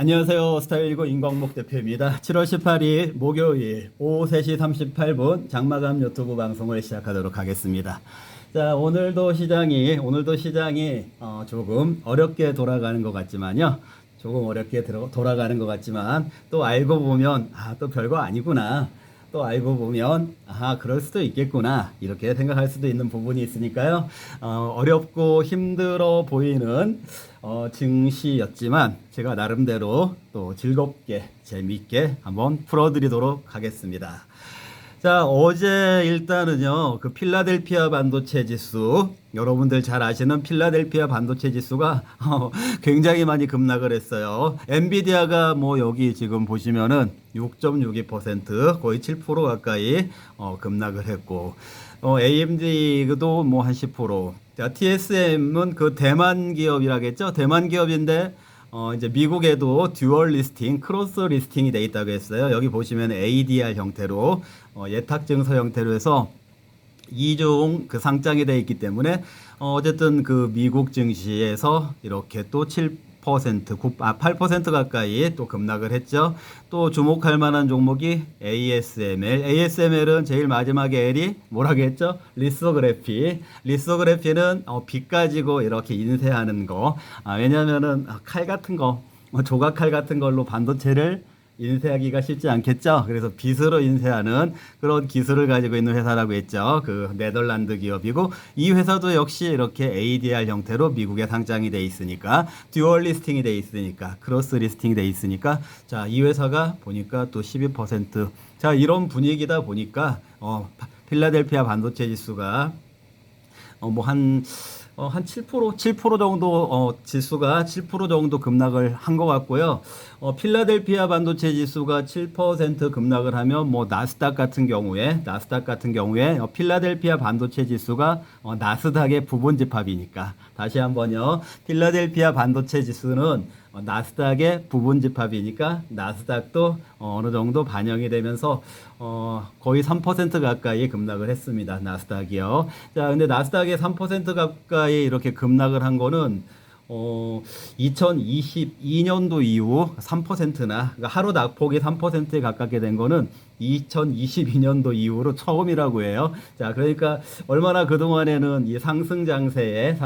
안녕하세요. 스타일19 임광목 대표입니다. 7월 18일 목요일 오후 3시 38분 장마감 유튜브 방송을 시작하도록 하겠습니다. 자, 오늘도 시장이 조금 어렵게 돌아가는 것 같지만요. 조금 어렵게 돌아가는 것 같지만 또 알고 보면 또 별거 아니구나. 또 알고 보면 그럴 수도 있겠구나 이렇게 생각할 수도 있는 부분이 있으니까요. 어렵고 힘들어 보이는 증시였지만 제가 나름대로 또 즐겁게 재미있게 한번 풀어드리도록 하겠습니다. 자, 어제 일단은요, 그 필라델피아 반도체 지수, 여러분들 잘 아시는 필라델피아 반도체 지수가 굉장히 많이 급락을 했어요. 엔비디아가 뭐 여기 지금 보시면은 6.62% 거의 7% 가까이 급락을 했고, AMD도 뭐 한 10%. 자, TSM은 그 대만 기업이라겠죠? 대만 기업인데 이제 미국에도 듀얼 리스팅, 크로스 리스팅이 돼 있다고 했어요. 여기 보시면 ADR 형태로 예탁 증서 형태로 해서 2종 그 상장이 돼 있기 때문에 어쨌든 그 미국 증시에서 이렇게 또 8% 가까이 또 급락을 했죠. 또 주목할 만한 종목이 ASML. ASML은 제일 마지막에 L이 뭐라고 했죠? 리소그래피. 리소그래피는 빛 가지고 이렇게 인쇄하는 거. 왜냐면은 칼 같은 거, 조각칼 같은 걸로 반도체를 인쇄하기가 쉽지 않겠죠. 그래서 빛으로 인쇄하는 그런 기술을 가지고 있는 회사라고 했죠. 그 네덜란드 기업이고 이 회사도 역시 이렇게 ADR 형태로 미국에 상장이 돼 있으니까 듀얼 리스팅이 돼 있으니까 크로스 리스팅이 돼 있으니까 자, 이 회사가 보니까 또 12% 자, 이런 분위기다 보니까 필라델피아 반도체 지수가 한 7% 정도, 지수가 7% 정도 급락을 한 것 같고요. 필라델피아 반도체 지수가 7% 급락을 하면, 나스닥 같은 경우에, 필라델피아 반도체 지수가, 나스닥의 부분 집합이니까. 다시 한번요. 필라델피아 반도체 지수는 나스닥의 부분 집합이니까 나스닥도 어느 정도 반영이 되면서 거의 3% 가까이 급락을 했습니다. 나스닥이요. 자, 근데 나스닥이 3% 가까이 이렇게 급락을 한 거는 2022년도 이후 3%나 그러니까 하루 낙폭이 3%에 가깝게 된 거는 2022년도 이후로 처음이라고 해요. 자, 그러니까 얼마나 그동안에는 이 상승 장세에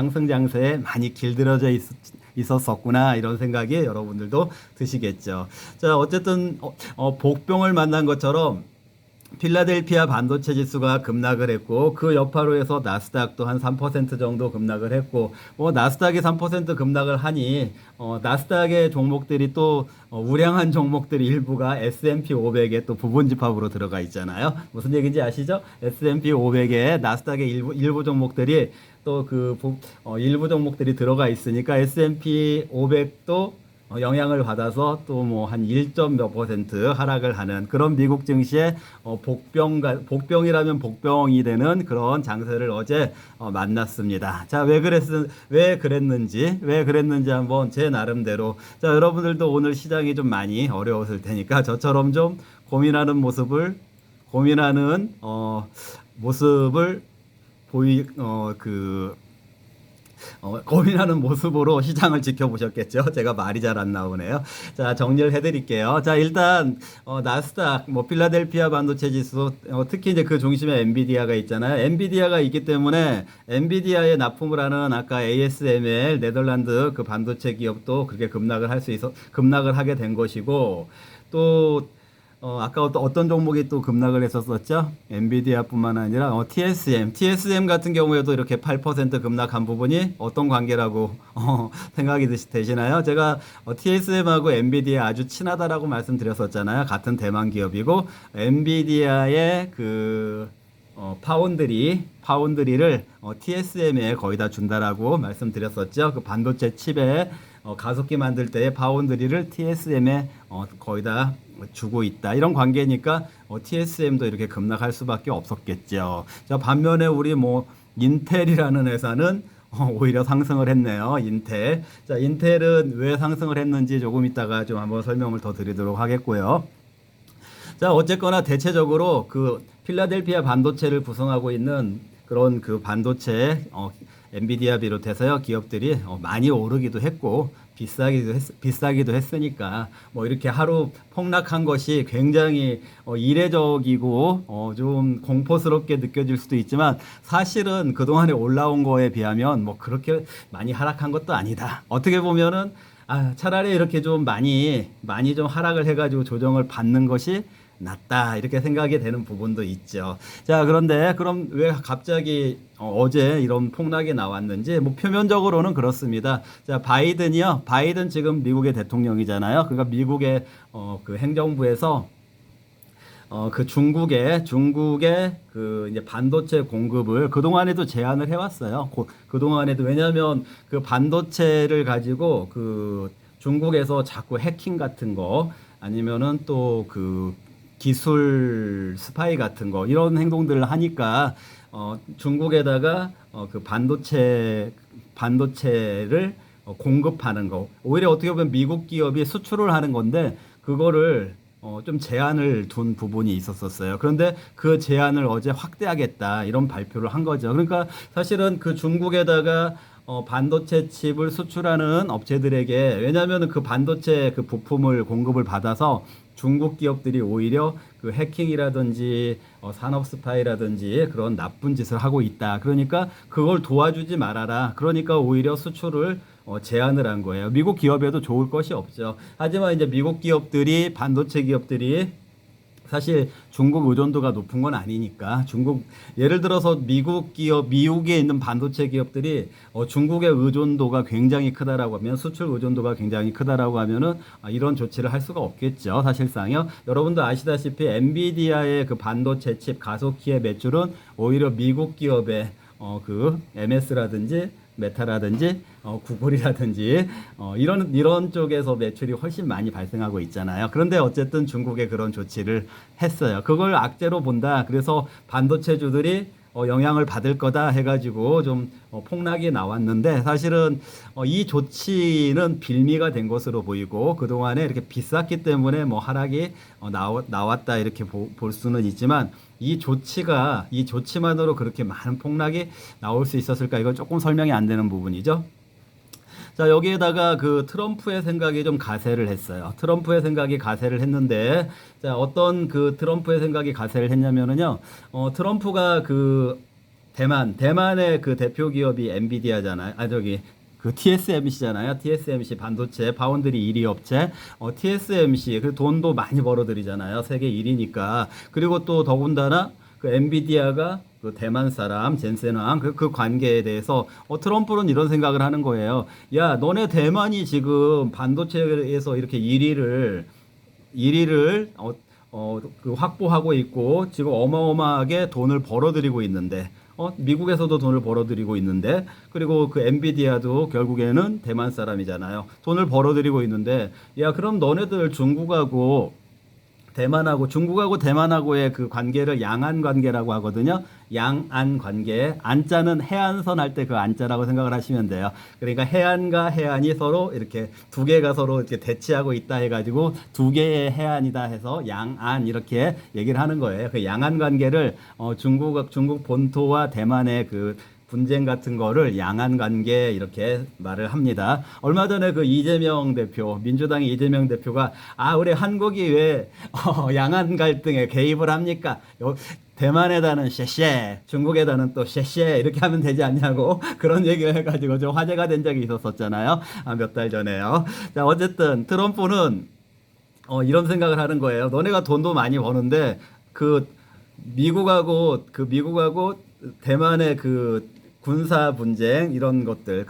많이 길들여져 있었구나 이런 생각이 여러분들도 드시겠죠. 자, 어쨌든 복병을 만난 것처럼 필라델피아 반도체 지수가 급락을 했고 그 여파로 해서 나스닥도 한 3% 정도 급락을 했고 나스닥이 3% 급락을 하니 나스닥의 종목들이 또 우량한 종목들이 일부가 S&P 500에 또 부분 집합으로 들어가 있잖아요. 무슨 얘기인지 아시죠? S&P 500에 나스닥의 일부 종목들이 또 그 일부 종목들이 들어가 있으니까 S&P 500도 영향을 받아서 또 뭐 한 1점 몇 % 하락을 하는 그런 미국 증시의 복병이라면 복병이 되는 그런 장세를 어제 만났습니다. 자, 왜 그랬는지 한번 제 나름대로 자, 여러분들도 오늘 시장이 좀 많이 어려웠을 테니까 저처럼 좀 고민하는 모습을 고민하는 모습으로 시장을 지켜보셨겠죠. 제가 말이 잘 안 나오네요. 자, 정리를 해드릴게요. 자, 일단 나스닥, 필라델피아 반도체 지수, 특히 이제 그 중심에 엔비디아가 있잖아요. 엔비디아가 있기 때문에 엔비디아에 납품을 하는 아까 ASML 네덜란드 그 반도체 기업도 그렇게 급락을 하게 된 것이고 또 아까 어떤 종목이 또 급락을 했었었죠? 엔비디아뿐만 아니라 TSM 같은 경우에도 이렇게 8% 급락한 부분이 어떤 관계라고 생각이 되시나요? 제가 TSM하고 엔비디아 아주 친하다라고 말씀드렸었잖아요. 같은 대만 기업이고 엔비디아의 그 파운드리를 TSM에 거의 다 준다라고 말씀드렸었죠. 그 반도체 칩에 가속기 만들 때의 파운드리를 TSM에 거의 다 주고 있다. 이런 관계니까 TSM도 이렇게 급락할 수밖에 없었겠죠. 자, 반면에 우리 인텔이라는 회사는 오히려 상승을 했네요. 인텔. 자, 인텔은 왜 상승을 했는지 조금 이따가 좀 한번 설명을 더 드리도록 하겠고요. 자, 어쨌거나 대체적으로 그 필라델피아 반도체를 구성하고 있는 그런 그 반도체 엔비디아 비롯해서요 기업들이 많이 오르기도 했고 비싸기도 했으니까 뭐 이렇게 하루 폭락한 것이 굉장히 이례적이고 좀 공포스럽게 느껴질 수도 있지만 사실은 그동안에 올라온 거에 비하면 뭐 그렇게 많이 하락한 것도 아니다. 어떻게 보면은 차라리 이렇게 좀 많이 좀 하락을 해가지고 조정을 받는 것이 낫다 이렇게 생각이 되는 부분도 있죠. 자, 그런데 그럼 왜 갑자기 어제 이런 폭락이 나왔는지 뭐 표면적으로는 그렇습니다. 자, 바이든 지금 미국의 대통령이잖아요. 그러니까 미국의 그 행정부에서 그 중국의 그 이제 반도체 공급을 그동안에도 제한을 해왔어요. 그동안에도 왜냐하면 그 반도체를 가지고 그 중국에서 자꾸 해킹 같은 거 아니면은 또 그 기술 스파이 같은 거 이런 행동들을 하니까 중국에다가 그 반도체를 공급하는 거 오히려 어떻게 보면 미국 기업이 수출을 하는 건데 그거를 좀 제한을 둔 부분이 있었어요. 그런데 그 제한을 어제 확대하겠다 이런 발표를 한 거죠. 그러니까 사실은 그 중국에다가 반도체 칩을 수출하는 업체들에게 왜냐하면 그 반도체 그 부품을 공급을 받아서 중국 기업들이 오히려 그 해킹이라든지 산업 스파이라든지 그런 나쁜 짓을 하고 있다. 그러니까 그걸 도와주지 말아라. 그러니까 오히려 수출을 제한을 한 거예요. 미국 기업에도 좋을 것이 없죠. 하지만 이제 미국 기업들이 반도체 기업들이 사실 중국 의존도가 높은 건 아니니까 예를 들어서 미국에 있는 반도체 기업들이 중국의 의존도가 굉장히 크다라고 하면 수출 의존도가 굉장히 크다라고 하면은 이런 조치를 할 수가 없겠죠. 사실상요. 여러분도 아시다시피 엔비디아의 그 반도체 칩 가속기의 매출은 오히려 미국 기업의 그 MS라든지 메타라든지 구글이라든지 이런 쪽에서 매출이 훨씬 많이 발생하고 있잖아요. 그런데 어쨌든 중국에 그런 조치를 했어요. 그걸 악재로 본다. 그래서 반도체주들이 영향을 받을 거다 해가지고 좀 폭락이 나왔는데 사실은 이 조치는 빌미가 된 것으로 보이고 그동안에 이렇게 비쌌기 때문에 뭐 하락이 나왔다 이렇게 볼 수는 있지만 이 조치만으로 그렇게 많은 폭락이 나올 수 있었을까? 이건 조금 설명이 안 되는 부분이죠. 자, 여기에다가 그 트럼프의 생각이 좀 가세를 했어요. 트럼프의 생각이 가세를 했는데, 자, 어떤 그 트럼프의 생각이 가세를 했냐면은요, 트럼프가 그 대만의 그 대표 기업이 엔비디아잖아요. 그 TSMC잖아요. TSMC 반도체 파운드리 1위 업체. TSMC 그 돈도 많이 벌어들이잖아요. 세계 1위니까. 그리고 또 더군다나 그 엔비디아가 그 대만 사람 젠센왕 그 관계에 대해서 트럼프는 이런 생각을 하는 거예요. 야, 너네 대만이 지금 반도체에서 이렇게 1위를 그 확보하고 있고 지금 어마어마하게 돈을 벌어들이고 있는데 미국에서도 돈을 벌어들이고 있는데 그리고 그 엔비디아도 결국에는 대만 사람이잖아요. 돈을 벌어들이고 있는데 야, 그럼 너네들 중국하고 대만하고의 그 관계를 양안 관계라고 하거든요. 양안 관계. 안자는 해안선 할 때 그 안자라고 생각을 하시면 돼요. 그러니까 해안과 해안이 서로 이렇게 두 개가 서로 이렇게 대치하고 있다 해가지고 두 개의 해안이다 해서 양안 이렇게 얘기를 하는 거예요. 그 양안 관계를 중국 본토와 대만의 그 분쟁 같은 거를 양안 관계 이렇게 말을 합니다. 얼마 전에 그 민주당의 이재명 대표가 우리 한국이 왜 양안 갈등에 개입을 합니까? 대만에다는 쉐쉐, 중국에다는 또 쉐쉐 이렇게 하면 되지 않냐고 그런 얘기를 해가지고 좀 화제가 된 적이 있었잖아요. 몇 달 전에요. 자, 어쨌든 트럼프는 이런 생각을 하는 거예요. 너네가 돈도 많이 버는데 미국하고 대만의 그 군사 분쟁 이런 것들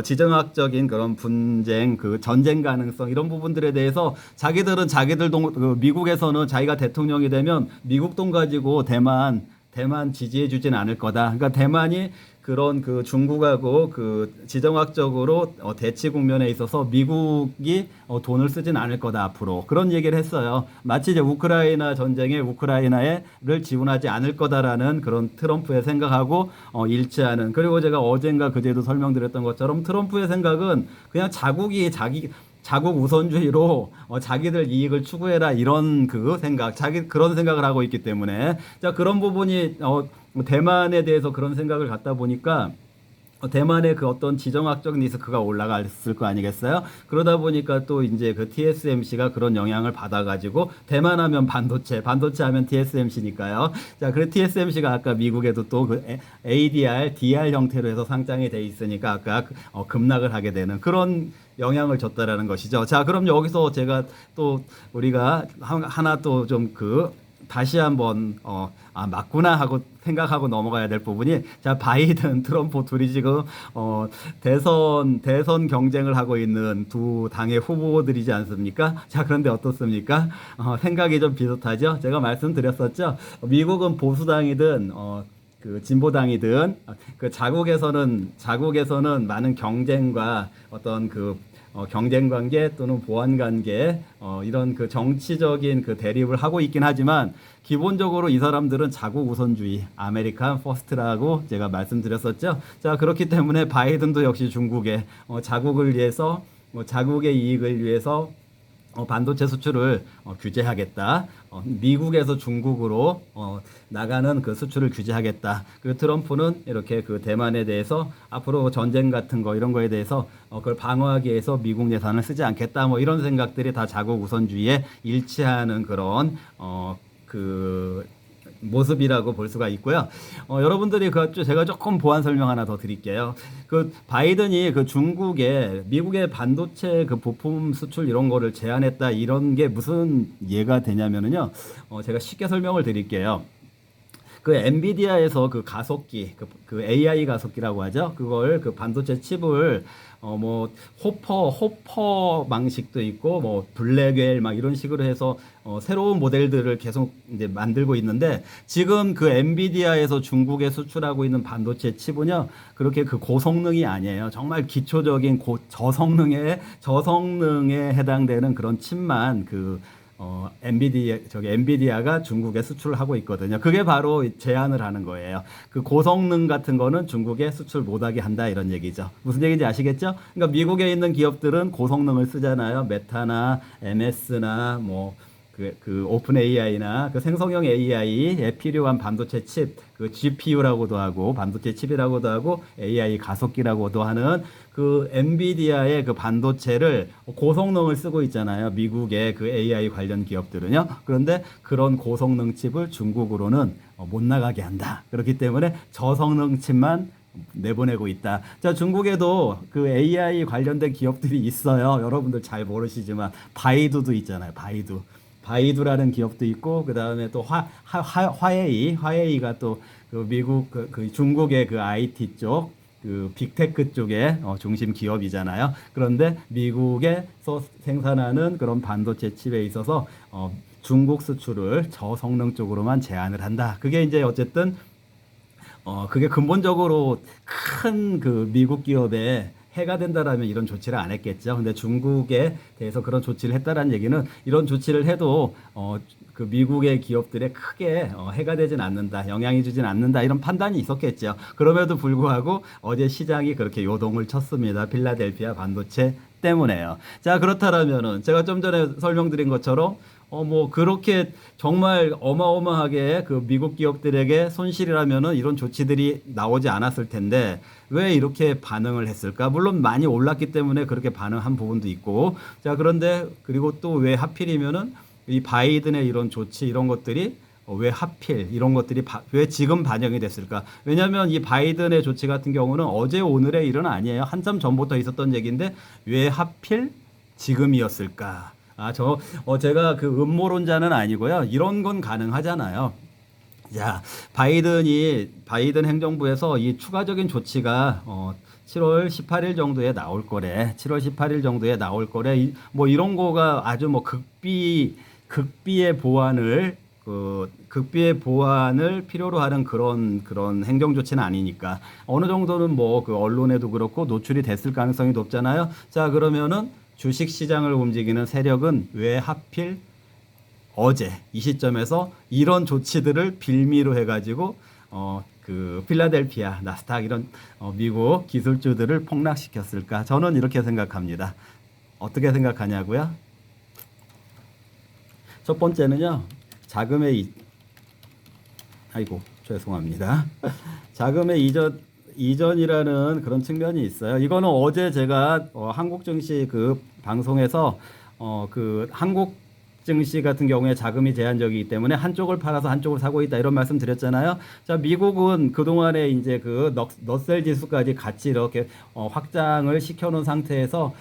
지정학적인 그런 분쟁 그 전쟁 가능성 이런 부분들에 대해서 자기들 돈 미국에서는 자기가 대통령이 되면 미국 돈 가지고 대만 지지해 주진 않을 거다. 그러니까 대만이 그런 그 중국하고 그 지정학적으로 대치 국면에 있어서 미국이 돈을 쓰진 않을 거다 앞으로 그런 얘기를 했어요. 마치 이제 우크라이나 전쟁에 우크라이나를 지원하지 않을 거다라는 그런 트럼프의 생각하고 일치하는. 그리고 제가 어젠가 그제도 설명드렸던 것처럼 트럼프의 생각은 그냥 자국 우선주의로 자기들 이익을 추구해라 이런 그런 생각을 하고 있기 때문에 자, 그런 부분이 대만에 대해서 그런 생각을 갖다 보니까 대만의 그 어떤 지정학적 리스크가 올라갔을 거 아니겠어요? 그러다 보니까 또 이제 그 TSMC가 그런 영향을 받아가지고 대만 하면 반도체, 반도체 하면 TSMC니까요. 자, 그래 TSMC가 아까 미국에도 또 그 ADR, DR 형태로 해서 상장이 돼 있으니까 아까 급락을 하게 되는 그런 영향을 줬다라는 것이죠. 자, 그럼 여기서 제가 또 우리가 하나 또 좀 다시 한번 맞구나 하고 생각하고 넘어가야 될 부분이 자 바이든 트럼프 둘이 지금 대선 경쟁을 하고 있는 두 당의 후보들이지 않습니까? 자 그런데 어떻습니까? 생각이 좀 비슷하죠. 제가 말씀드렸었죠. 미국은 보수당이든 그 진보당이든 그 자국에서는 많은 경쟁과 어떤 경쟁 관계 또는 보완 관계 이런 그 정치적인 그 대립을 하고 있긴 하지만 기본적으로 이 사람들은 자국 우선주의 아메리칸 퍼스트라고 제가 말씀드렸었죠. 자 그렇기 때문에 바이든도 역시 중국의 자국을 위해서 자국의 이익을 위해서 반도체 수출을 규제하겠다. 미국에서 중국으로 나가는 그 수출을 규제하겠다. 그리고 트럼프는 이렇게 그 대만에 대해서 앞으로 전쟁 같은 거 이런 거에 대해서 그걸 방어하기 위해서 미국 예산을 쓰지 않겠다. 뭐 이런 생각들이 다 자국 우선주의에 일치하는 그런 그 모습이라고 볼 수가 있고요. 여러분들이 제가 조금 보완 설명 하나 더 드릴게요. 그 바이든이 그 중국에 미국의 반도체 그 부품 수출 이런 거를 제한했다 이런 게 무슨 예가 되냐면은요. 제가 쉽게 설명을 드릴게요. 그 엔비디아에서 그 가속기, 그 AI 가속기라고 하죠. 그걸 그 반도체 칩을 뭐 호퍼 방식도 있고 뭐 블랙웰 막 이런 식으로 해서 새로운 모델들을 계속 이제 만들고 있는데 지금 그 엔비디아에서 중국에 수출하고 있는 반도체 칩은요 그렇게 그 고성능이 아니에요. 정말 기초적인 저성능에 해당되는 그런 칩만 엔비디아가 중국에 수출을 하고 있거든요. 그게 바로 제한을 하는 거예요. 그 고성능 같은 거는 중국에 수출 못하게 한다 이런 얘기죠. 무슨 얘기인지 아시겠죠? 그러니까 미국에 있는 기업들은 고성능을 쓰잖아요. 메타나 MS나 그 오픈 AI나 그 생성형 AI에 필요한 반도체 칩, 그 GPU라고도 하고 반도체 칩이라고도 하고 AI 가속기라고도 하는 그 엔비디아의 그 반도체를 고성능을 쓰고 있잖아요. 미국의 그 AI 관련 기업들은요. 그런데 그런 고성능 칩을 중국으로는 못 나가게 한다. 그렇기 때문에 저성능 칩만 내보내고 있다. 자, 중국에도 그 AI 관련된 기업들이 있어요. 여러분들 잘 모르시지만 바이두도 있잖아요. 바이두라는 기업도 있고 그 다음에 또 화웨이가 또 그 미국 그 중국의 그 IT 쪽 그 빅테크 쪽의 중심 기업이잖아요. 그런데 미국에서 생산하는 그런 반도체 칩에 있어서 중국 수출을 저성능 쪽으로만 제한을 한다. 그게 이제 어쨌든 그게 근본적으로 큰 그 미국 기업에 해가 된다라면 이런 조치를 안 했겠죠. 근데 중국에 대해서 그런 조치를 했다라는 얘기는 이런 조치를 해도 그 미국의 기업들에 크게 해가 되진 않는다, 영향이 주진 않는다 이런 판단이 있었겠죠. 그럼에도 불구하고 어제 시장이 그렇게 요동을 쳤습니다. 필라델피아 반도체 때문에요. 자 그렇다라면은 제가 좀 전에 설명드린 것처럼 뭐 그렇게 정말 어마어마하게 그 미국 기업들에게 손실이라면은 이런 조치들이 나오지 않았을 텐데 왜 이렇게 반응을 했을까? 물론 많이 올랐기 때문에 그렇게 반응한 부분도 있고 자 그런데 그리고 또 왜 하필이면은 이 바이든의 이런 조치 이런 것들이 왜 하필 이런 것들이 왜 지금 반영이 됐을까? 왜냐하면 이 바이든의 조치 같은 경우는 어제 오늘의 일은 아니에요. 한참 전부터 있었던 얘기인데 왜 하필 지금이었을까? 제가 그 음모론자는 아니고요. 이런 건 가능하잖아요. 자, 바이든 행정부에서 이 추가적인 조치가 7월 18일 정도에 나올 거래. 7월 18일 정도에 나올 거래. 뭐 이런 거가 아주 뭐 극비의 보완을 필요로 하는 그런 행정 조치는 아니니까 어느 정도는 뭐 그 언론에도 그렇고 노출이 됐을 가능성이 높잖아요. 자, 그러면은 주식 시장을 움직이는 세력은 왜 하필 어제 이 시점에서 이런 조치들을 빌미로 해가지고 그 필라델피아 나스닥 이런 미국 기술주들을 폭락시켰을까? 저는 이렇게 생각합니다. 어떻게 생각하냐고요? 첫 번째는요. 아이고 죄송합니다. 자금의 이전이라는 그런 측면이 있어요. 이거는 어제 제가 한국 증시 그 방송에서 그 한국 증시 같은 경우에 자금이 제한적이기 때문에 한쪽을 팔아서 한쪽을 사고 있다 이런 말씀 드렸잖아요. 자, 미국은 그동안에 이제 그 넛셀 지수까지 같이 이렇게 확장을 시켜놓은 상태에서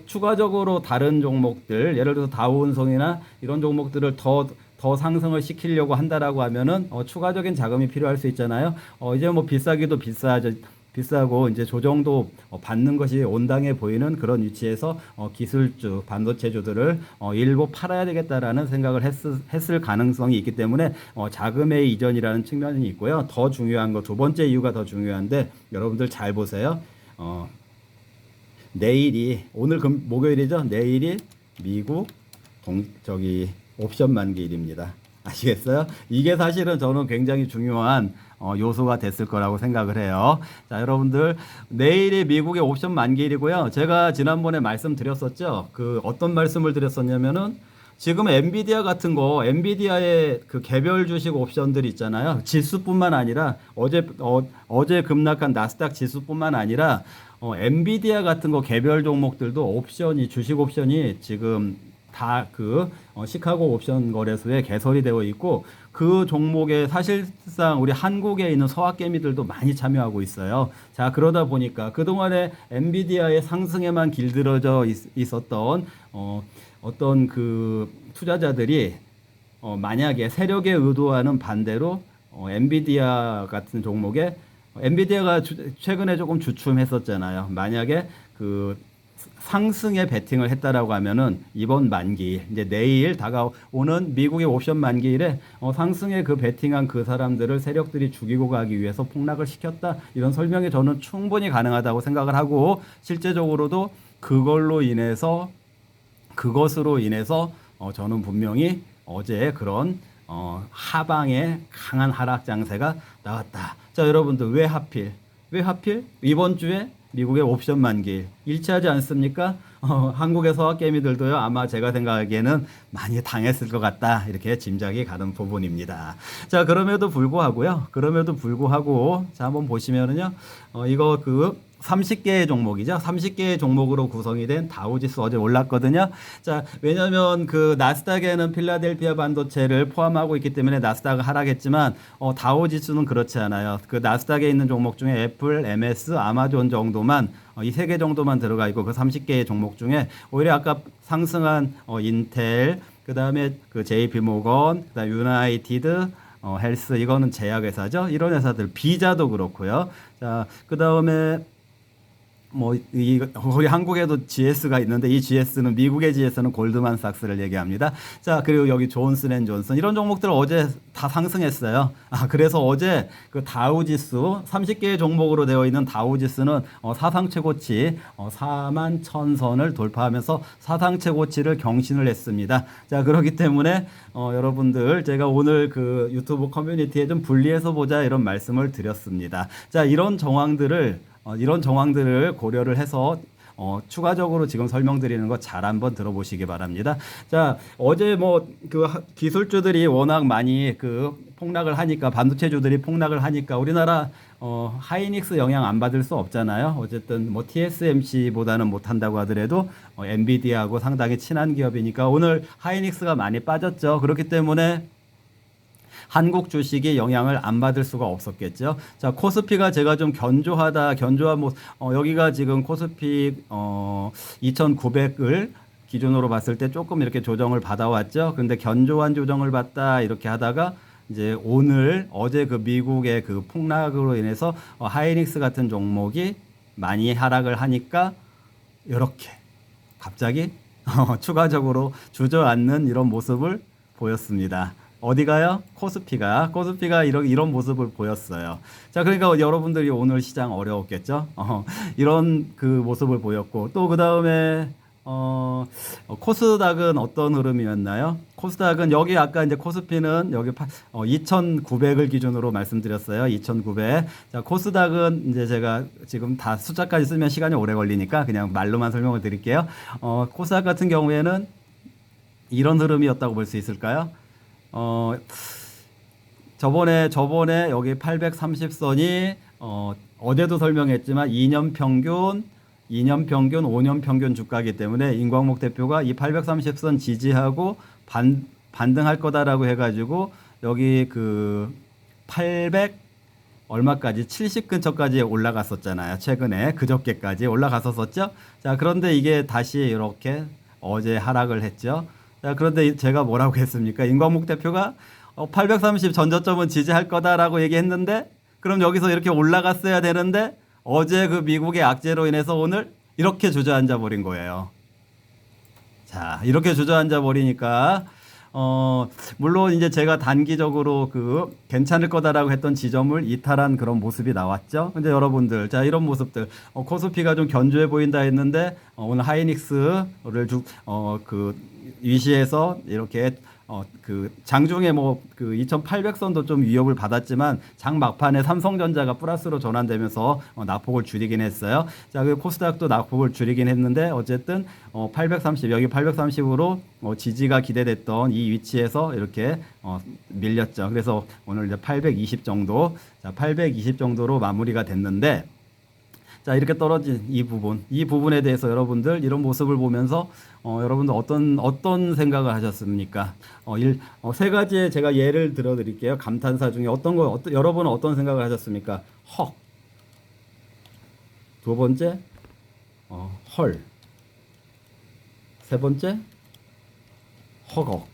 추가적으로 다른 종목들, 예를 들어서 다우운송이나 이런 종목들을 더 상승을 시키려고 한다라고 하면은 추가적인 자금이 필요할 수 있잖아요. 이제 뭐 비싸기도 비싸고 이제 조정도 받는 것이 온당해 보이는 그런 위치에서 기술주, 반도체주들을 일부 팔아야 되겠다라는 생각을 했을 가능성이 있기 때문에 자금의 이전이라는 측면이 있고요. 더 중요한 거 두 번째 이유가 더 중요한데 여러분들 잘 보세요. 내일이 오늘 목요일이죠. 내일이 미국 옵션 만기일입니다. 아시겠어요? 이게 사실은 저는 굉장히 중요한 요소가 됐을 거라고 생각을 해요. 자, 여러분들 내일이 미국의 옵션 만기일이고요. 제가 지난번에 말씀드렸었죠. 그 어떤 말씀을 드렸었냐면은 지금 엔비디아 같은 거, 엔비디아의 그 개별 주식 옵션들 있잖아요. 지수뿐만 아니라 어제 급락한 나스닥 지수뿐만 아니라 엔비디아 같은 거 개별 종목들도 주식 옵션이 지금 다 시카고 옵션 거래소에 개설이 되어 있고 그 종목에 사실상 우리 한국에 있는 서학개미들도 많이 참여하고 있어요. 자, 그러다 보니까 그동안에 엔비디아의 상승에만 길들여져 있었던 어떤 그 투자자들이 만약에 세력에 의도하는 반대로 엔비디아 같은 종목에 엔비디아가 최근에 조금 주춤했었잖아요. 만약에 그 상승에 베팅을 했다라고 하면은 이번 만기일 이제 내일 다가오는 미국의 옵션 만기일에 상승에 그 베팅한 그 사람들을 세력들이 죽이고 가기 위해서 폭락을 시켰다 이런 설명이 저는 충분히 가능하다고 생각을 하고 실제적으로도 그것으로 인해서 저는 분명히 어제 그런 하방의 강한 하락 장세가 나왔다. 자, 여러분들 왜 하필 이번 주에 미국의 옵션 만기일 일치하지 않습니까? 한국의 서학개미들도요 아마 제가 생각하기에는 많이 당했을 것 같다 이렇게 짐작이 가는 부분입니다. 자, 그럼에도 불구하고 자 한번 보시면은요 이거 30개의 종목이죠. 30개의 종목으로 구성이 된 다우지수 어제 올랐거든요. 자, 왜냐하면 그 나스닥에는 필라델피아 반도체를 포함하고 있기 때문에 나스닥은 하락했지만 다우지수는 그렇지 않아요. 그 나스닥에 있는 종목 중에 애플, MS, 아마존 정도만 이 세 개 정도만 들어가 있고 그 30개의 종목 중에 오히려 아까 상승한 인텔, 그다음에 그 JP모건, 그다음에 유나이티드 헬스 이거는 제약회사죠. 이런 회사들 비자도 그렇고요. 자, 그다음에 우리 한국에도 GS가 있는데 이 GS는 미국의 GS는 골드만삭스를 얘기합니다. 자, 그리고 여기 존슨앤존슨 이런 종목들 어제 다 상승했어요. 그래서 어제 그 다우지수 30개의 종목으로 되어 있는 다우지수는 사상 최고치 4만 1,000선을 돌파하면서 사상 최고치를 경신을 했습니다. 자, 그렇기 때문에 여러분들 제가 오늘 그 유튜브 커뮤니티에 좀 분리해서 보자 이런 말씀을 드렸습니다. 자, 이런 정황들을 고려를 해서 추가적으로 지금 설명드리는 거 잘 한번 들어보시기 바랍니다. 자, 어제 그 기술주들이 워낙 많이 폭락을 하니까 반도체주들이 폭락을 하니까 우리나라 하이닉스 영향 안 받을 수 없잖아요. 어쨌든 TSMC보다는 못한다고 하더라도 엔비디아하고 상당히 친한 기업이니까 오늘 하이닉스가 많이 빠졌죠. 그렇기 때문에 한국 주식이 영향을 안 받을 수가 없었겠죠. 자, 코스피가 제가 좀 견조한 여기가 지금 코스피 2,900을 기준으로 봤을 때 조금 이렇게 조정을 받아왔죠. 근데 견조한 조정을 받다 이렇게 하다가 이제 어제 그 미국의 그 폭락으로 인해서 하이닉스 같은 종목이 많이 하락을 하니까 이렇게 갑자기 추가적으로 주저앉는 이런 모습을 보였습니다. 어디가요? 코스피가 이런 모습을 보였어요. 자, 그러니까 여러분들이 오늘 시장 어려웠겠죠? 이런 그 모습을 보였고, 또 그 다음에, 코스닥은 어떤 흐름이었나요? 코스닥은 여기 아까 이제 코스피는 여기 2,900을 기준으로 말씀드렸어요. 2,900. 자, 코스닥은 이제 제가 지금 다 숫자까지 쓰면 시간이 오래 걸리니까 그냥 말로만 설명을 드릴게요. 코스닥 같은 경우에는 이런 흐름이었다고 볼 수 있을까요? 저번에 여기 830선이 어제도 설명했지만 2년 평균, 5년 평균 주가이기 때문에 임광목 대표가 이 830선 지지하고 반등할 거다라고 해가지고 여기 그 800 얼마까지 70 근처까지 올라갔었잖아요. 최근에 그저께까지 올라갔었었죠. 자, 그런데 이게 다시 이렇게 어제 하락을 했죠. 자, 그런데 제가 뭐라고 했습니까? 임광목 대표가 830 전저점은 지지할 거다라고 얘기했는데 그럼 여기서 이렇게 올라갔어야 되는데 어제 그 미국의 악재로 인해서 오늘 이렇게 주저앉아 버린 거예요. 자, 이렇게 주저앉아 버리니까 물론 이제 제가 단기적으로 그 괜찮을 거다라고 했던 지점을 이탈한 그런 모습이 나왔죠. 근데 여러분들, 자, 이런 모습들, 코스피가 좀 견조해 보인다 했는데, 오늘 하이닉스를 그 위시에서 이렇게 그 장중에 뭐 그 2800선도 좀 위협을 받았지만 장 막판에 삼성전자가 플러스로 전환되면서 낙폭을 줄이긴 했어요. 자, 그 코스닥도 낙폭을 줄이긴 했는데 어쨌든 830 여기 830으로 지지가 기대됐던 이 위치에서 이렇게 밀렸죠. 그래서 오늘 이제 820 정도, 자, 820 정도로 마무리가 됐는데. 자, 이렇게 떨어진 이 부분에 대해서 여러분들 이런 모습을 보면서 여러분들 어떤 생각을 하셨습니까? 세 가지의 제가 예를 들어 드릴게요. 감탄사 중에 여러분은 어떤 생각을 하셨습니까? 헉. 두 번째, 헐. 세 번째, 허걱.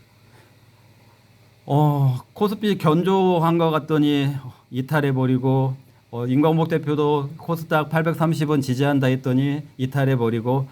코스피 견조한 것 같더니 이탈해버리고, 임광목 대표도 코스닥 830원 지지한다 했더니 이탈해버리고,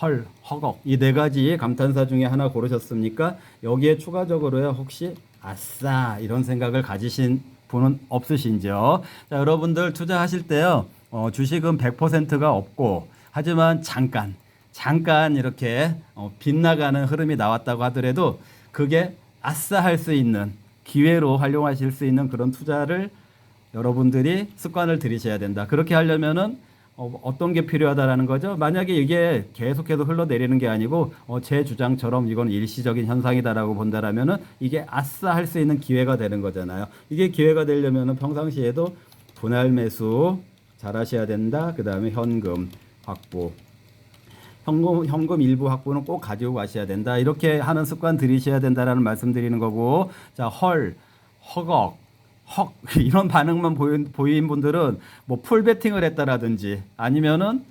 헐, 허걱. 이 네 가지 감탄사 중에 하나 고르셨습니까? 여기에 추가적으로요, 혹시 아싸 이런 생각을 가지신 분은 없으신지요? 자, 여러분들 투자하실 때요, 주식은 100%가 없고, 하지만 잠깐 이렇게 빗나가는 흐름이 나왔다고 하더라도 그게 아싸 할 수 있는 기회로 활용하실 수 있는 그런 투자를 여러분들이 습관을 들이셔야 된다. 그렇게 하려면은 어떤 게 필요하다라는 거죠. 만약에 이게 계속해서 흘러내리는 게 아니고 제 주장처럼 이건 일시적인 현상이다라고 본다라면은 이게 아싸 할 수 있는 기회가 되는 거잖아요. 이게 기회가 되려면은 평상시에도 분할 매수 잘 하셔야 된다. 그 다음에 현금 확보. 현금 일부 확보는 꼭 가지고 가셔야 된다. 이렇게 하는 습관 들이셔야 된다라는 말씀 드리는 거고. 자, 허걱. 이런 반응만 보인 분들은 뭐 풀베팅을 했다라든지 아니면은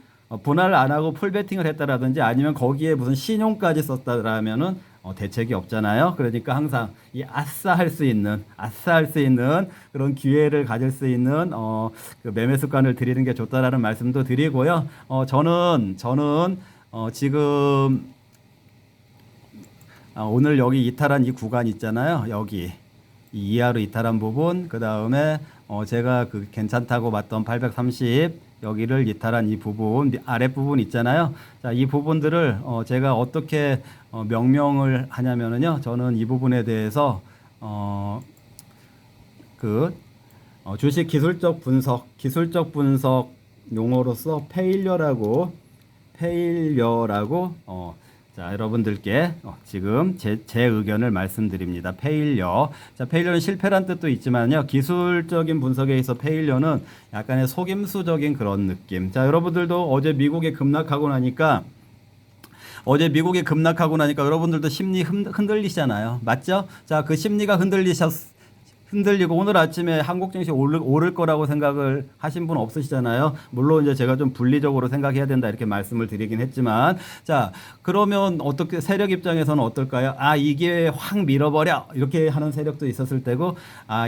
분할 안 하고 풀베팅을 했다라든지 아니면 거기에 무슨 신용까지 썼다라면은 대책이 없잖아요. 그러니까 항상 이 아싸 할 수 있는 그런 기회를 가질 수 있는 그 매매 습관을 들이는 게 좋다라는 말씀도 드리고요. 저는 지금 오늘 여기 이탈한 이 구간 있잖아요. 여기 이 이하로 이탈한 부분, 그 다음에 제가 그 괜찮다고 봤던 830 여기를 이탈한 이 부분, 아랫부분 있잖아요. 자, 이 부분들을 제가 어떻게 명명을 하냐면은요, 저는 이 부분에 대해서 주식 기술적 분석 용어로서 페일러라고 자, 여러분들께 지금 제 의견을 말씀드립니다. 페일러. 자, 페일러는 실패란 뜻도 있지만요. 기술적인 분석에 있어 페일러는 약간의 속임수적인 그런 느낌. 자, 여러분들도 어제 미국에 급락하고 나니까 여러분들도 심리 흔들리시잖아요. 맞죠? 자, 그 심리가 흔들리고 오늘 아침에 한국 증시 오를 거라고 생각을 하신 분 없으시잖아요. 물론 이제 제가 좀 분리적으로 생각해야 된다 이렇게 말씀을 드리긴 했지만, 자, 그러면 어떻게 세력 입장에서는 어떨까요? 이 기회에 확 밀어버려 이렇게 하는 세력도 있었을 테고,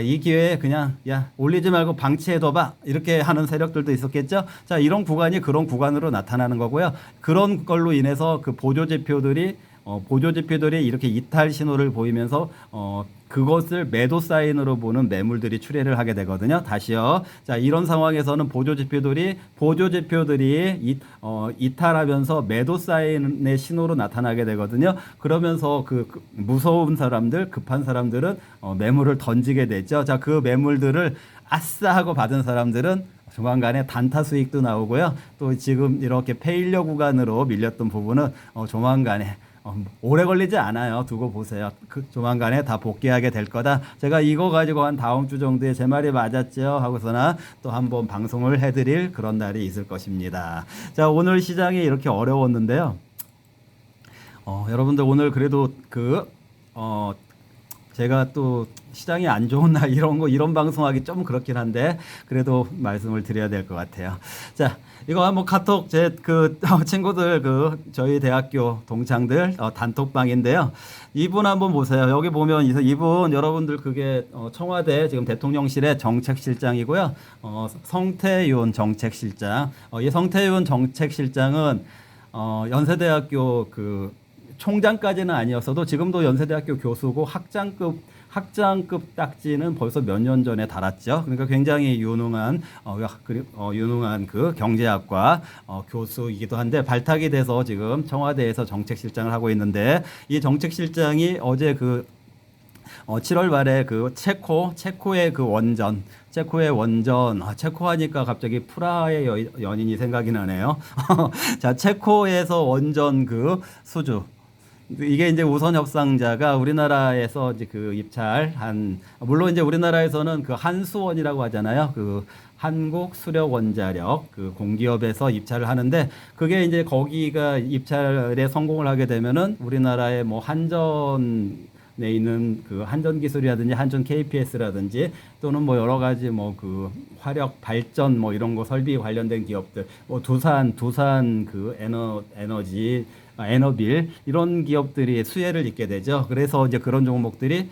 이 기회에 그냥 올리지 말고 방치해둬봐 이렇게 하는 세력들도 있었겠죠. 자, 이런 구간이 그런 구간으로 나타나는 거고요. 그런 걸로 인해서 그 보조 지표들이 이렇게 이탈 신호를 보이면서 그것을 매도 사인으로 보는 매물들이 출회를 하게 되거든요. 다시요. 자, 이런 상황에서는 보조 지표들이 이탈하면서 매도 사인의 신호로 나타나게 되거든요. 그러면서 그 무서운 사람들, 급한 사람들은 매물을 던지게 되죠. 자, 그 매물들을 아싸 하고 받은 사람들은 조만간에 단타 수익도 나오고요. 또 지금 이렇게 페일러 구간으로 밀렸던 부분은 조만간에 오래 걸리지 않아요. 두고 보세요. 조만간에 다 복귀하게 될 거다. 제가 이거 가지고 한 다음 주 정도에 제 말이 맞았죠 하고서나 또 한번 방송을 해드릴 그런 날이 있을 것입니다. 자, 오늘 시장이 이렇게 어려웠는데요. 여러분들 오늘 그래도 제가 또 시장이 안 좋은 날 이런 방송하기 좀 그렇긴 한데 그래도 말씀을 드려야 될 것 같아요. 자, 이거 한번 카톡 친구들 저희 대학교 동창들 단톡방인데요. 이분 한번 보세요. 여기 보면 이분 여러분들 그게 청와대 지금 대통령실의 정책실장이고요. 성태윤 정책실장. 이 성태윤 정책실장은 연세대학교 총장까지는 아니었어도 지금도 연세대학교 교수고 학장급 딱지는 벌써 몇 년 전에 달았죠. 그러니까 굉장히 유능한 경제학과 교수이기도 한데 발탁이 돼서 지금 청와대에서 정책실장을 하고 있는데 이 정책실장이 어제 7월 말에 체코의 체코 하니까 갑자기 프라하의 연인이 생각이 나네요. 자, 체코에서 원전 수주. 이게 이제 우선 협상자가 우리나라에서 이제 입찰한, 물론 이제 우리나라에서는 한수원이라고 하잖아요. 한국수력원자력 공기업에서 입찰을 하는데 그게 이제 거기가 입찰에 성공을 하게 되면은 우리나라의 한전에 있는 한전 기술이라든지 한전 KPS라든지 또는 여러 가지 화력 발전 이런 거 설비 관련된 기업들 두산 에너지 에너빌 이런 기업들이 수혜를 입게 되죠. 그래서 이제 그런 종목들이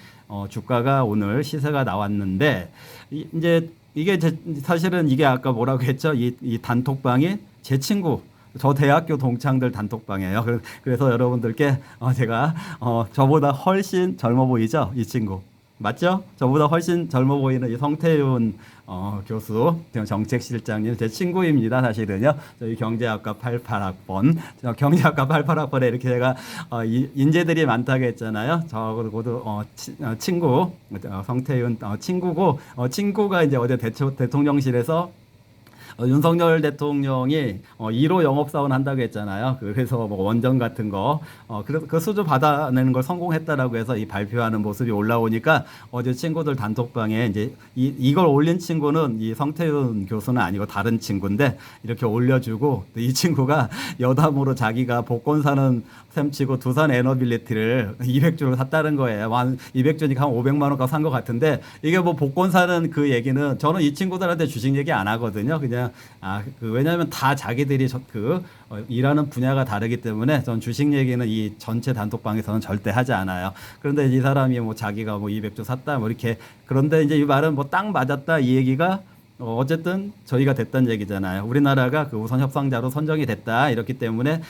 주가가 오늘 시세가 나왔는데 이제 이게 사실은 이게 아까 뭐라고 했죠? 이 단톡방이 제 친구 저 대학교 동창들 단톡방이에요. 그래서 여러분들께 제가 저보다 훨씬 젊어 보이죠? 이 친구. 맞죠? 저보다 훨씬 젊어 보이는 이 성태윤 교수, 정책실장님 제 친구입니다. 사실은요. 저희 경제학과 88학번, 경제학과 88학번에 이렇게 제가 인재들이 많다고 했잖아요. 저하고도 친구, 성태윤 친구고 친구가 이제 어제 대통령실에서 윤석열 대통령이 1호 영업사원 한다고 했잖아요. 그래서 원전 같은 거, 그래서 그 수주 받아내는 걸 성공했다라고 해서 이 발표하는 모습이 올라오니까 어제 친구들 단톡방에 이제 이걸 올린 친구는 이 성태윤 교수는 아니고 다른 친구인데 이렇게 올려주고 이 친구가 여담으로 자기가 복권 사는 셈치고 두산 에너빌리티를 200주를 샀다는 거예요. 200주니까 한 500만 원가 산 것 같은데 이게 복권 사는 얘기는 저는 이 친구들한테 주식 얘기 안 하거든요. 그냥 왜냐하면 다 자기들이 일하는 분야가 다르기 때문에 전 주식 얘기는 이 전체 단톡방에서는 절대 하지 않아요. 그런데 이 사람이 자기가 200주 샀다 이렇게 그런데 이제 이 말은 딱 맞았다 이 얘기가 어쨌든 저희가 됐다는 얘기잖아요. 우리나라가 우선 협상자로 선정이 됐다. 이렇기 때문에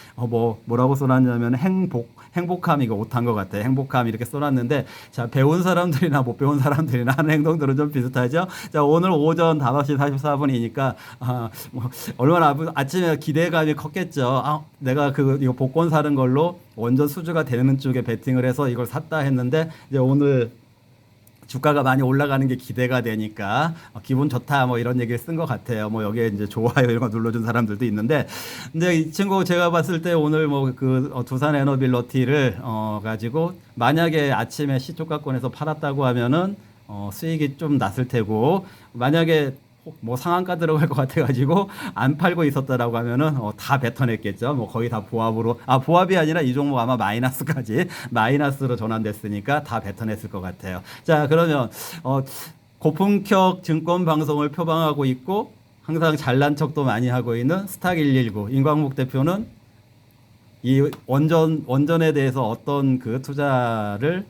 뭐라고 써놨냐면 행복함 이거 못한 것 같아요. 행복함 이렇게 써놨는데 자 배운 사람들이나 못 배운 사람들이나 하는 행동들은 좀 비슷하죠. 자 오늘 오전 5시 44분이니까 얼마나 아침에 기대감이 컸겠죠. 내가 이거 복권 사는 걸로 원전 수주가 되는 쪽에 베팅을 해서 이걸 샀다 했는데 이제 오늘 주가가 많이 올라가는 게 기대가 되니까 기분 좋다 이런 얘기를 쓴 것 같아요. 여기에 이제 좋아요 이런 거 눌러준 사람들도 있는데 근데 이 친구 제가 봤을 때 오늘 두산 에너빌리티를 가지고 만약에 아침에 시초가권에서 팔았다고 하면은 수익이 좀 났을 테고 만약에 상한가 들어갈 것 같아가지고 안 팔고 있었다라고 하면은 다 뱉어냈겠죠. 거의 다 보합이 아니라 이 종목 아마 마이너스로 전환됐으니까 다 뱉어냈을 것 같아요. 자 그러면 고품격 증권 방송을 표방하고 있고 항상 잘난 척도 많이 하고 있는 스탁119 임광목 대표는 이 원전에 대해서 어떤 투자를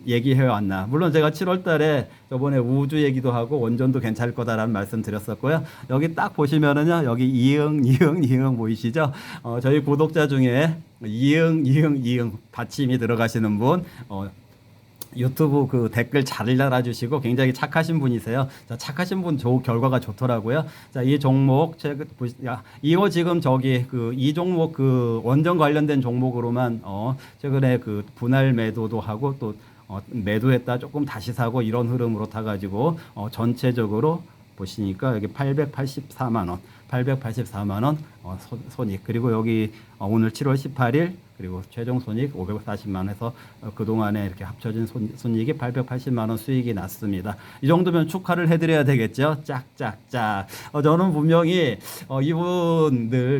얘기해 왔나. 물론 제가 7월 달에 저번에 우주 얘기도 하고 원전도 괜찮을 거다라는 말씀 드렸었고요. 여기 딱 보시면은요. 여기 이응 보이시죠? 저희 구독자 중에 이응 받침이 들어가시는 분, 유튜브 댓글 잘 달아주시고 굉장히 착하신 분이세요. 자, 착하신 분 결과가 좋더라고요. 자, 이 종목 이거 지금 이 종목 원전 관련된 종목으로만 최근에 분할 매도도 하고 또 매도했다 조금 다시 사고 이런 흐름으로 타가지고 전체적으로 보시니까 여기 884만 원 손익 그리고 여기 오늘 7월 18일 그리고 최종 손익 540만 원 해서 그동안에 이렇게 합쳐진 손익이 880만 원 수익이 났습니다. 이 정도면 축하를 해드려야 되겠죠. 짝짝짝. 저는 분명히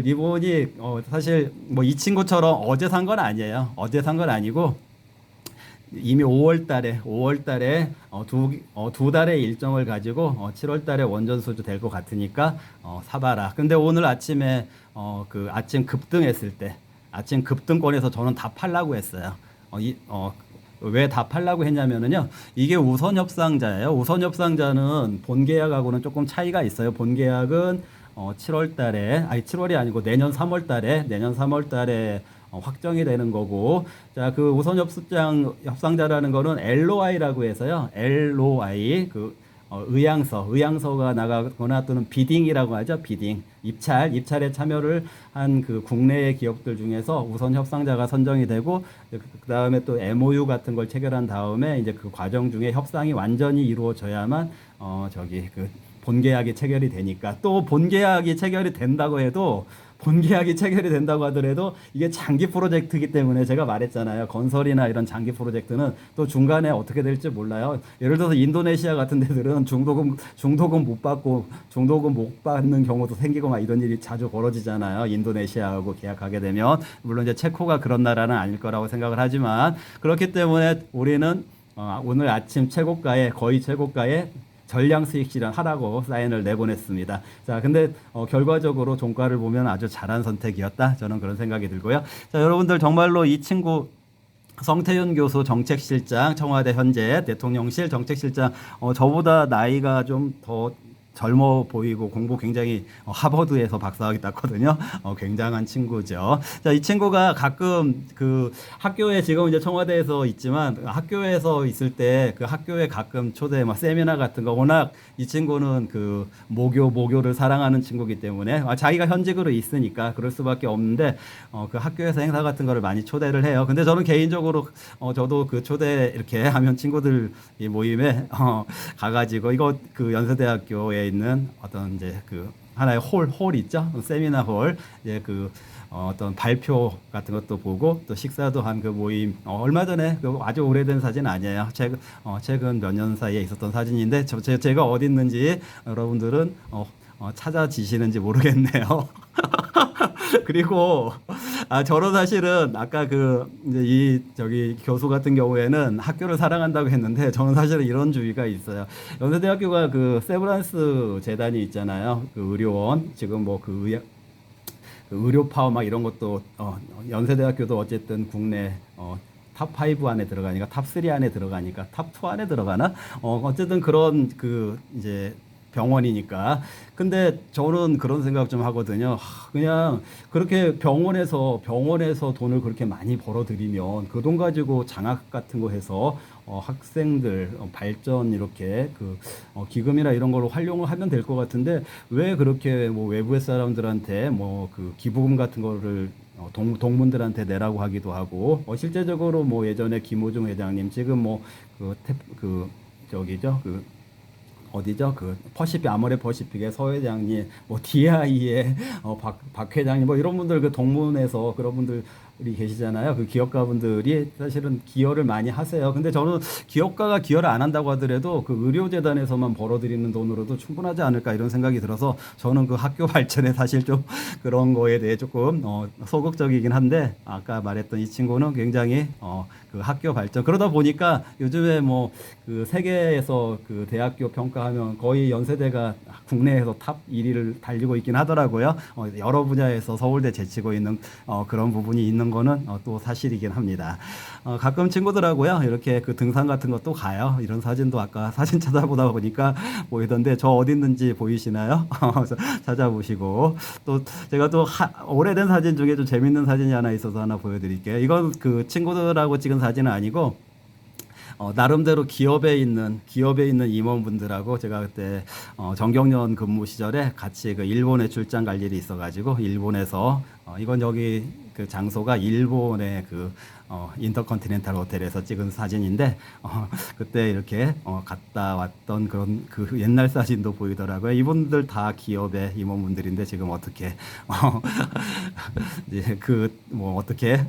이분이 사실 뭐 이 친구처럼 어제 산 건 아니에요. 어제 산 건 아니고 이미 5월 달에 두 달의 일정을 가지고 7월 달에 원전 수주 될 것 같으니까 사봐라. 근데 오늘 아침에 그 아침 급등했을 때 아침 급등권에서 저는 다 팔라고 했어요. 왜 다 팔라고 했냐면은요. 이게 우선 협상자예요. 우선 협상자는 본 계약하고는 조금 차이가 있어요. 본 계약은 7월 달에 7월이 아니고 내년 3월 달에 확정이 되는 거고, 자, 그 우선 협상자라는 거는 LOI라고 해서요. LOI, 의향서가 나가거나 또는 비딩이라고 하죠. 비딩. 입찰에 참여를 한 그 국내의 기업들 중에서 우선 협상자가 선정이 되고, 그 다음에 또 MOU 같은 걸 체결한 다음에 이제 그 과정 중에 협상이 완전히 이루어져야만, 본계약이 체결이 되니까, 또 본계약이 체결이 된다고 하더라도 이게 장기 프로젝트이기 때문에 제가 말했잖아요. 건설이나 이런 장기 프로젝트는 또 중간에 어떻게 될지 몰라요. 예를 들어서 인도네시아 같은 데들은 중도금 못 받는 경우도 생기고 막 이런 일이 자주 벌어지잖아요. 인도네시아하고 계약하게 되면. 물론 이제 체코가 그런 나라는 아닐 거라고 생각을 하지만, 그렇기 때문에 우리는 오늘 아침 거의 최고가에 전량 수익 실현하라고 사인을 내보냈습니다. 자, 근데 결과적으로 종가를 보면 아주 잘한 선택이었다. 저는 그런 생각이 들고요. 자, 여러분들 정말로 이 친구 성태윤 교수 정책실장, 청와대 현재 대통령실 정책실장, 저보다 나이가 좀 더 젊어 보이고 공부 굉장히 하버드에서 박사학위 땄거든요. 굉장한 친구죠. 자, 이 친구가 가끔 그 학교에 지금 이제 청와대에서 있지만 학교에서 있을 때 그 학교에 가끔 세미나 같은 거, 워낙 이 친구는 그 모교를 사랑하는 친구이기 때문에 자기가 현직으로 있으니까 그럴 수밖에 없는데 그 학교에서 행사 같은 거를 많이 초대를 해요. 근데 저는 개인적으로 저도 그 초대 이렇게 하면 친구들 이 모임에 가가지고 이거 그 연세대학교에 있는 어떤 이제 그 하나의 홀 있죠. 세미나 홀. 이제 그 어떤 발표 같은 것도 보고 또 식사도 한 그 모임 얼마 전에 그 아주 오래된 사진 아니에요. 최근 몇 년 사이에 있었던 사진인데 제가 어디 있는지 여러분들은 찾아지시는지 모르겠네요. 그리고 저는 사실은 아까 저기 교수 같은 경우에는 학교를 사랑한다고 했는데 저는 사실은 이런 주의가 있어요. 연세대학교가 그 세브란스 재단이 있잖아요. 그 의료원 지금 뭐 그 의료 파워 막 이런 것도 연세대학교도 어쨌든 국내 탑5 안에 들어가니까 탑3 안에 들어가니까 탑2 안에 들어가나? 어쨌든 그런 이제 병원이니까. 근데 저는 그런 생각 좀 하거든요. 그냥 그렇게 병원에서 돈을 그렇게 많이 벌어들이면 그 돈 가지고 장학 같은 거 해서 학생들 발전 이렇게 기금이나 이런 걸로 활용을 하면 될 것 같은데 왜 그렇게 뭐 외부의 사람들한테 뭐 그 기부금 같은 거를 동문들한테 내라고 하기도 하고 실제적으로 뭐 예전에 김호중 회장님 지금 어디죠? 아모레 퍼시픽의 서 회장님, 뭐 DI의 박 회장님, 뭐 이런 분들 그 동문에서 그런 분들이 계시잖아요. 그 기업가분들이 사실은 기여를 많이 하세요. 근데 저는 기업가가 기여를 안 한다고 하더라도 그 의료재단에서만 벌어들이는 돈으로도 충분하지 않을까 이런 생각이 들어서 저는 그 학교 발전에 사실 좀 그런 거에 대해 조금 소극적이긴 한데 아까 말했던 이 친구는 굉장히 그 학교 발전 그러다 보니까 요즘에 뭐 그 세계에서 그 대학교 평가하면 거의 연세대가 국내에서 탑 1위를 달리고 있긴 하더라고요. 여러 분야에서 서울대 제치고 있는 그런 부분이 있는 거는 또 사실이긴 합니다. 가끔 친구들하고요 이렇게 그 등산 같은 것도 가요. 이런 사진도 아까 사진 찾아보다 보니까 보이던데 저 어디 있는지 보이시나요? 찾아보시고 또 제가 또 오래된 사진 중에 좀 재밌는 사진이 하나 있어서 하나 보여드릴게요. 이건 그 친구들하고 찍은 사진은 아니고 나름대로 기업에 있는 임원분들하고 제가 그때 정경련 근무 시절에 같이 그 일본에 출장 갈 일이 있어가지고 일본에서 이건 여기 그 장소가 일본의 인터컨티넨탈 호텔에서 찍은 사진인데 그때 이렇게 갔다 왔던 그런 그 옛날 사진도 보이더라고요. 이분들 다 기업의 임원분들인데 지금 어떻게 이제 그 뭐 어떻게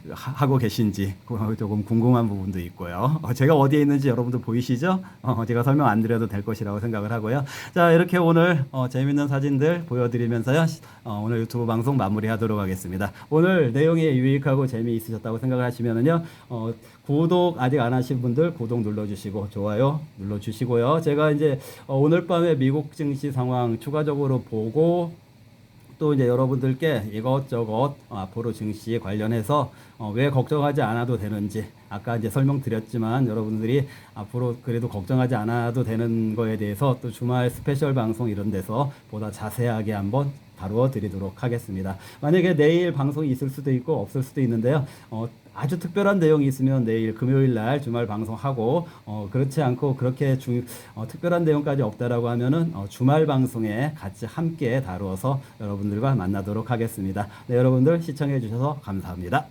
하고 계신지 조금 궁금한 부분도 있고요. 제가 어디에 있는지 여러분들 보이시죠? 제가 설명 안 드려도 될 것이라고 생각을 하고요. 자, 이렇게 오늘 재밌는 사진들 보여드리면서요. 오늘 유튜브 방송 마무리하도록 하겠습니다. 오늘 내용이 유익하고 재미있으셨다고 생각을 하시면은요. 구독 아직 안 하신 분들 구독 눌러주시고 좋아요 눌러주시고요. 제가 이제 오늘 밤에 미국 증시 상황 추가적으로 보고 또 이제 여러분들께 이것저것 앞으로 증시 관련해서 왜 걱정하지 않아도 되는지 아까 이제 설명드렸지만 여러분들이 앞으로 그래도 걱정하지 않아도 되는 거에 대해서 또 주말 스페셜 방송 이런 데서 보다 자세하게 한번 다루어 드리도록 하겠습니다. 만약에 내일 방송이 있을 수도 있고 없을 수도 있는데요. 아주 특별한 내용이 있으면 내일 금요일 날 주말 방송하고 그렇지 않고 그렇게 특별한 내용까지 없다라고 하면은 주말 방송에 같이 함께 다루어서 여러분들과 만나도록 하겠습니다. 네, 여러분들 시청해 주셔서 감사합니다.